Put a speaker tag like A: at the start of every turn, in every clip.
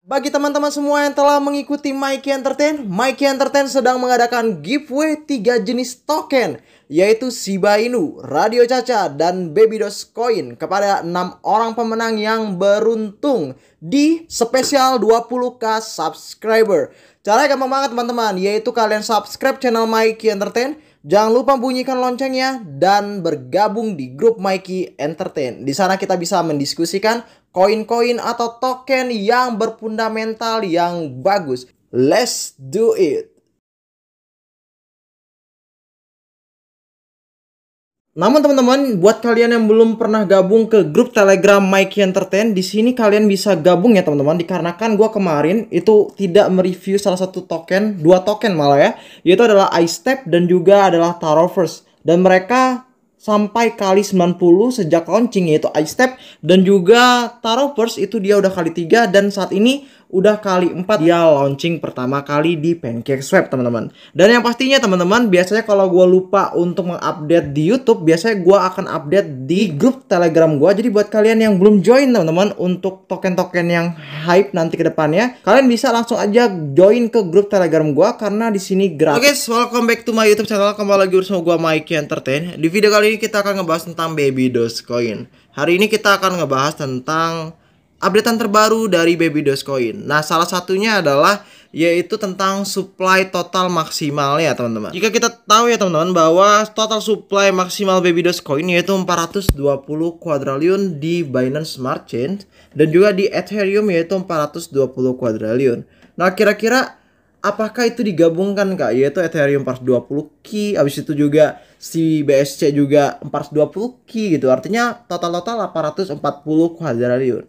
A: Bagi teman-teman semua yang telah mengikuti Mikey Entertain sedang mengadakan giveaway 3 jenis token, yaitu Shiba Inu, Radio Caca, dan Baby Dogecoin kepada 6 orang pemenang yang beruntung di spesial 20k subscriber. Caranya gampang banget teman-teman, yaitu kalian subscribe channel Mikey Entertain, jangan lupa bunyikan loncengnya, dan bergabung di grup Mikey Entertain. Di sana kita bisa mendiskusikan koin-koin atau token yang berfundamental yang bagus. Let's do it. Namun teman-teman, buat kalian yang belum pernah gabung ke grup Telegram Mikey Entertain, di sini kalian bisa gabung ya teman-teman. Dikarenakan gue kemarin itu tidak mereview salah satu token, 2 token malah ya, yaitu adalah iStep dan juga adalah Taroverse. Dan mereka sampai kali 90 sejak launching, yaitu iStep dan juga Taroverse itu dia udah kali 3 dan saat ini udah kali 4 dia launching pertama kali di PancakeSwap teman-teman. Dan yang pastinya teman-teman, biasanya kalau gue lupa untuk mengupdate di YouTube, biasanya gue akan update di grup Telegram gue. Jadi buat kalian yang belum join teman-teman untuk token-token yang hype nanti ke depannya, kalian bisa langsung aja join ke grup Telegram gue karena di sini gratis. Oke, welcome back to my YouTube channel. Kembali lagi bersama gue Mikey Entertain. Di video kali ini kita akan ngebahas tentang Baby Dogecoin. Hari ini kita akan ngebahas tentang updatean terbaru dari Baby Dogecoin. Nah, salah satunya adalah yaitu tentang supply total maksimal ya teman-teman. Jika kita tahu ya teman-teman bahwa total supply maksimal Baby Dogecoin yaitu 420 quadrillion di Binance Smart Chain dan juga di Ethereum yaitu 420 quadrillion. Nah, kira-kira apakah itu digabungkan Kak? Yaitu Ethereum 420 key, habis itu juga si BSC juga 420 key gitu. Artinya total 840 quadrillion.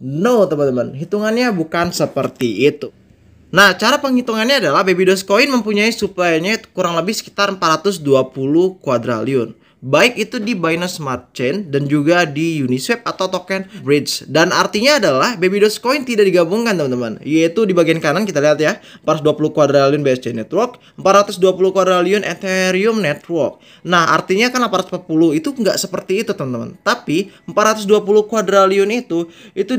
A: No teman-teman, hitungannya bukan seperti itu. Nah, cara penghitungannya adalah Baby Dogecoin mempunyai supply-nya kurang lebih sekitar 420 quadrillion. Baik itu di Binance Smart Chain dan juga di Uniswap atau token Bridge. Dan artinya adalah Baby Dogecoin tidak digabungkan teman-teman. Yaitu di bagian kanan kita lihat ya, 420 quadrillion BSC Network, 420 quadrillion Ethereum Network. Nah, artinya kan 440 itu nggak seperti itu teman-teman. Tapi 420 quadrillion itu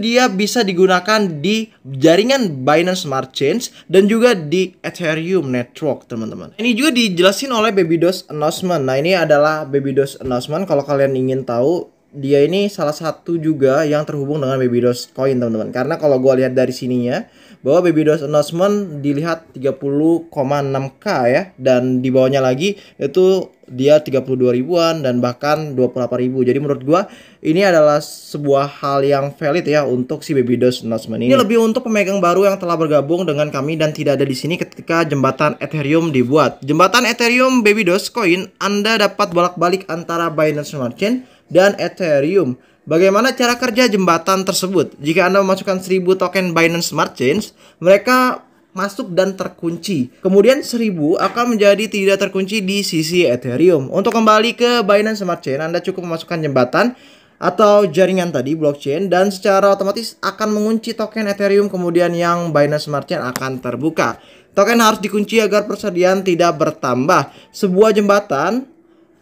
A: dia bisa digunakan di jaringan Binance Smart Chain dan juga di Ethereum Network teman-teman. Ini juga dijelasin oleh Baby Doge Announcement. Nah, ini adalah Baby Doge Announcement. Kalau kalian ingin tahu, dia ini salah satu juga yang terhubung dengan Baby Dogecoin teman-teman. Karena kalau gue lihat dari sininya bahwa Baby Doge Announcement dilihat 30,6k ya, dan di bawahnya lagi itu dia 32 ribuan dan bahkan 28 ribu. Jadi menurut gua ini adalah sebuah hal yang valid ya untuk si Baby Doge Announcement ini. Ini lebih untuk pemegang baru yang telah bergabung dengan kami dan tidak ada di sini ketika jembatan Ethereum dibuat. Jembatan Ethereum Baby Dogecoin Anda dapat bolak-balik antara Binance Smart Chain dan Ethereum. Bagaimana cara kerja jembatan tersebut? Jika Anda memasukkan 1000 token Binance Smart Chain, mereka masuk dan terkunci. Kemudian 1000 akan menjadi tidak terkunci di sisi Ethereum. Untuk kembali ke Binance Smart Chain, Anda cukup memasukkan jembatan atau jaringan tadi blockchain dan secara otomatis akan mengunci token Ethereum, kemudian yang Binance Smart Chain akan terbuka. Token harus dikunci agar persediaan tidak bertambah. Sebuah jembatan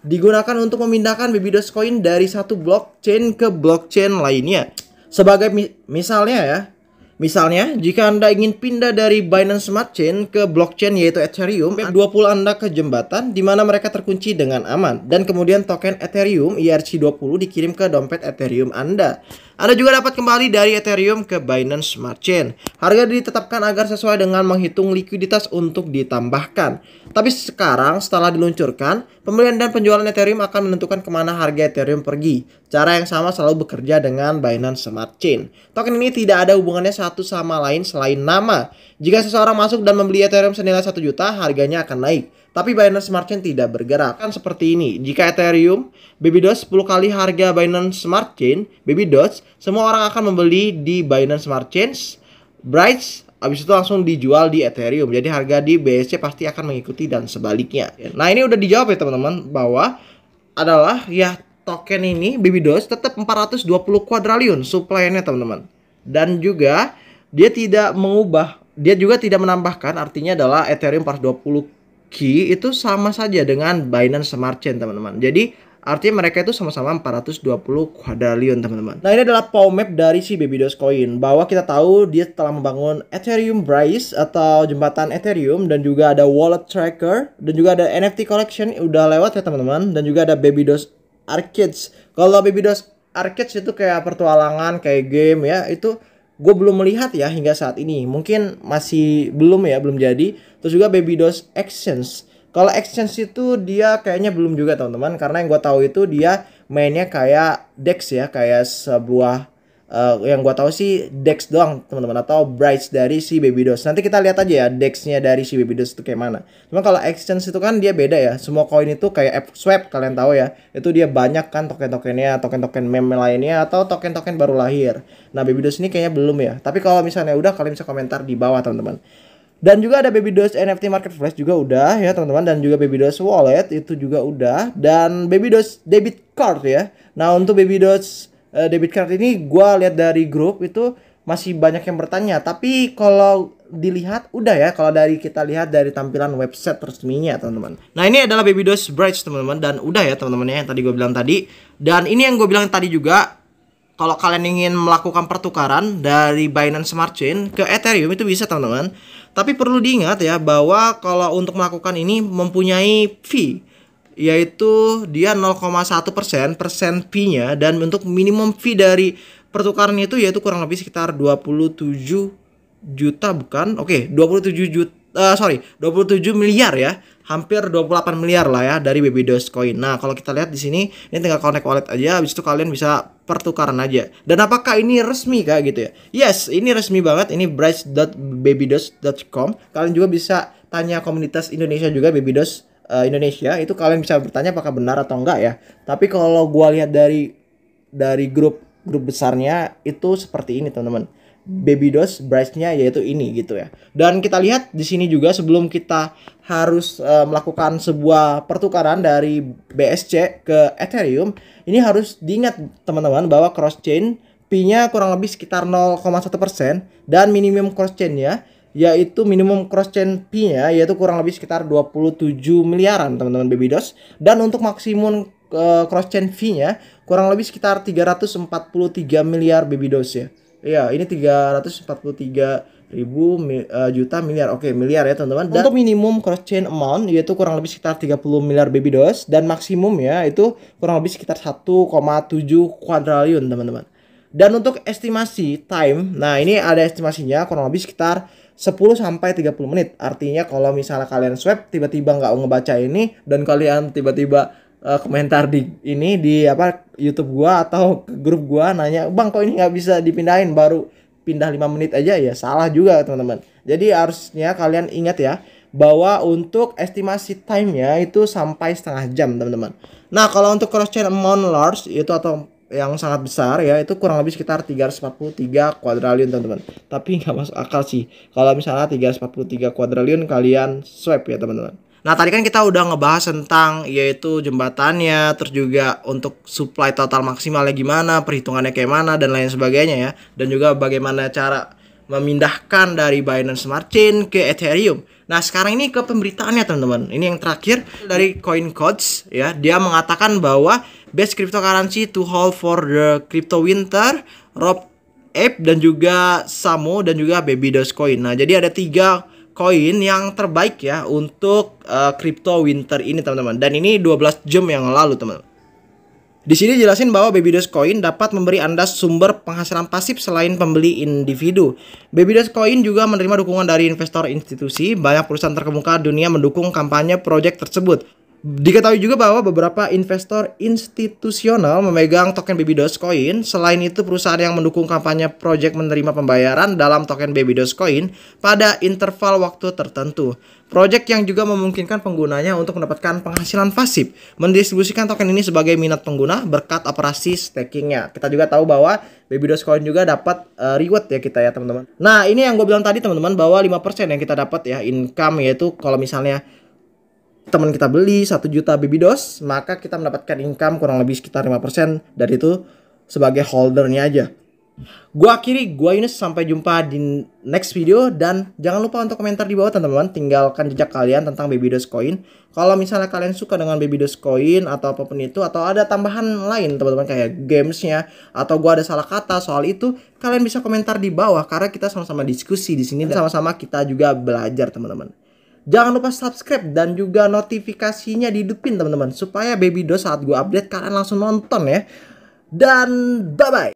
A: digunakan untuk memindahkan Baby Dogecoin dari satu blockchain ke blockchain lainnya. Sebagai Misalnya, jika Anda ingin pindah dari Binance Smart Chain ke blockchain yaitu Ethereum, 20 Anda ke jembatan di mana mereka terkunci dengan aman. Dan kemudian token Ethereum ERC20 dikirim ke dompet Ethereum Anda. Anda juga dapat kembali dari Ethereum ke Binance Smart Chain. Harga ditetapkan agar sesuai dengan menghitung likuiditas untuk ditambahkan. Tapi sekarang setelah diluncurkan, pembelian dan penjualan Ethereum akan menentukan kemana harga Ethereum pergi. Cara yang sama selalu bekerja dengan Binance Smart Chain. Token ini tidak ada hubungannya satu sama lain selain nama. Jika seseorang masuk dan membeli Ethereum senilai 1 juta, harganya akan naik. Tapi Binance Smart Chain tidak bergerak. Kan seperti ini. Jika Ethereum Baby Doge 10 kali harga Binance Smart Chain Baby Doge, semua orang akan membeli di Binance Smart Chain Bridge, habis itu langsung dijual di Ethereum. Jadi harga di BSC pasti akan mengikuti dan sebaliknya. Nah, ini udah dijawab ya teman-teman, bahwa adalah ya token ini Baby Doge tetap 420 quadrillion supply-nya teman-teman. Dan juga dia tidak mengubah, dia juga tidak menambahkan, artinya adalah Ethereum 420 key itu sama saja dengan Binance Smart Chain teman-teman. Jadi Artinya mereka itu sama-sama 420 quadrillion teman-teman. Nah ini adalah POW map dari si Baby Dogecoin, bahwa kita tahu dia telah membangun Ethereum Bridge atau jembatan Ethereum, dan juga ada wallet tracker, dan juga ada NFT collection udah lewat ya teman-teman, dan juga ada Baby Doge Arcades. Kalau Baby Doge Arcades itu kayak pertualangan, kayak game ya, itu gue belum melihat ya hingga saat ini, mungkin masih belum ya, belum jadi. Terus juga Baby Doge Exchange. Kalau exchange itu dia kayaknya belum juga teman-teman, karena yang gue tahu itu dia mainnya kayak DEX ya, kayak sebuah yang gue tahu sih DEX doang teman-teman, atau Brights dari si Baby Doge. Nanti kita lihat aja ya DEX-nya dari si Baby Doge itu kayak mana. Cuma kalau exchange itu kan dia beda ya, semua koin itu kayak swap, kalian tahu ya, itu dia banyak kan token-tokennya, token-token meme lainnya, atau token-token baru lahir. Nah Baby Doge ini kayaknya belum ya, tapi kalau misalnya udah, kalian bisa komentar di bawah teman-teman. Dan juga ada Baby Doge NFT Marketplace juga udah ya teman-teman, dan juga Baby Doge Wallet itu juga udah, dan Baby Doge Debit Card ya. Nah untuk Baby Doge Debit Card ini gua lihat dari grup itu masih banyak yang bertanya, tapi kalau dilihat udah ya, kalau dari kita lihat dari tampilan website resminya teman-teman. Nah ini adalah Baby Doge Bridge teman-teman, dan udah ya teman-teman ya, yang tadi gue bilang tadi. Dan ini yang gue bilang tadi juga, kalau kalian ingin melakukan pertukaran dari Binance Smart Chain ke Ethereum itu bisa teman-teman. Tapi perlu diingat ya, bahwa kalau untuk melakukan ini mempunyai fee, yaitu dia 0,1% fee-nya, dan untuk minimum fee dari pertukaran itu yaitu kurang lebih sekitar 27 juta bukan? Oke, 27 miliar ya. Hampir 28 miliar lah ya dari Baby Dogecoin. Nah, kalau kita lihat di sini, ini tinggal connect wallet aja, habis itu kalian bisa pertukaran aja. Dan apakah ini resmi kah gitu ya? Yes, ini resmi banget. Ini bridge.babydoge.com. Kalian juga bisa tanya komunitas Indonesia juga, Baby Doge Indonesia, itu kalian bisa bertanya apakah benar atau enggak ya. Tapi kalau gua lihat dari grup besarnya itu seperti ini teman-teman. Baby Doge Bridge-nya yaitu ini gitu ya. Dan kita lihat di sini juga, sebelum kita harus melakukan sebuah pertukaran dari BSC ke Ethereum, ini harus diingat teman-teman bahwa cross chain fee-nya kurang lebih sekitar 0,1%, dan minimum cross chain-nya yaitu minimum cross chain fee-nya yaitu kurang lebih sekitar 27 miliaran teman-teman Baby Doge. Dan untuk maksimum cross chain fee-nya kurang lebih sekitar 343 miliar Baby Doge ya. Iya, ini 343 ribu juta miliar. Oke, miliar ya teman-teman. Dan untuk minimum cross chain amount yaitu kurang lebih sekitar 30 miliar Baby Doge, dan maksimum ya itu kurang lebih sekitar 1,7 quadrillion teman-teman. Dan untuk estimasi time, nah ini ada estimasinya kurang lebih sekitar 10 sampai 30 menit. Artinya kalau misalnya kalian swap tiba-tiba nggak ngebaca ini, dan kalian tiba-tiba komentar di YouTube gua atau ke grup gua nanya, "Bang, kok ini nggak bisa dipindahin, baru pindah 5 menit aja?" Ya salah juga teman-teman. Jadi harusnya kalian ingat ya, bahwa untuk estimasi time-nya itu sampai setengah jam teman-teman. Nah kalau untuk cross chain amount large itu atau yang sangat besar ya, itu kurang lebih sekitar 343 quadrillion teman-teman. Tapi nggak masuk akal sih kalau misalnya 343 quadrillion kalian swap ya teman-teman. Nah tadi kan kita udah ngebahas tentang yaitu jembatannya, terus juga untuk supply total maksimalnya gimana, perhitungannya kayak mana, dan lain sebagainya ya. Dan juga bagaimana cara memindahkan dari Binance Smart Chain ke Ethereum. Nah sekarang ini ke pemberitaannya teman-teman. Ini yang terakhir dari CoinCodes ya. Dia mengatakan bahwa best cryptocurrency to hold for the crypto winter, Rob Ape, dan juga Samo, dan juga Baby Dogecoin. Nah jadi ada 3 koin yang terbaik ya untuk crypto winter ini teman-teman. Dan ini 12 jam yang lalu teman-teman. Di sini jelasin bahwa Baby Dogecoin dapat memberi Anda sumber penghasilan pasif selain pembeli individu. Baby Dogecoin juga menerima dukungan dari investor institusi. Banyak perusahaan terkemuka dunia mendukung kampanye proyek tersebut. Diketahui juga bahwa beberapa investor institusional memegang token Baby Dogecoin. Selain itu, perusahaan yang mendukung kampanye proyek menerima pembayaran dalam token Baby Dogecoin pada interval waktu tertentu. Proyek yang juga memungkinkan penggunanya untuk mendapatkan penghasilan pasif, mendistribusikan token ini sebagai minat pengguna berkat operasi stakingnya. Kita juga tahu bahwa Baby Dogecoin juga dapat reward ya kita ya teman-teman. Nah ini yang gue bilang tadi teman-teman, bahwa 5% yang kita dapat ya income, yaitu kalau misalnya teman kita beli 1 juta Baby Doge, maka kita mendapatkan income kurang lebih sekitar 5% dari itu sebagai holdernya aja. Gua akhiri, gua Yunus, sampai jumpa di next video. Dan jangan lupa untuk komentar di bawah teman-teman, tinggalkan jejak kalian tentang Baby Dogecoin. Kalau misalnya kalian suka dengan Baby Dogecoin atau apapun itu, atau ada tambahan lain teman-teman kayak gamesnya, atau gua ada salah kata soal itu, kalian bisa komentar di bawah karena kita sama-sama diskusi di sini dan sama-sama kita juga belajar teman-teman. Jangan lupa subscribe dan juga notifikasinya dihidupin teman-teman, supaya Baby Doge saat gua update kalian langsung nonton ya. Dan bye bye.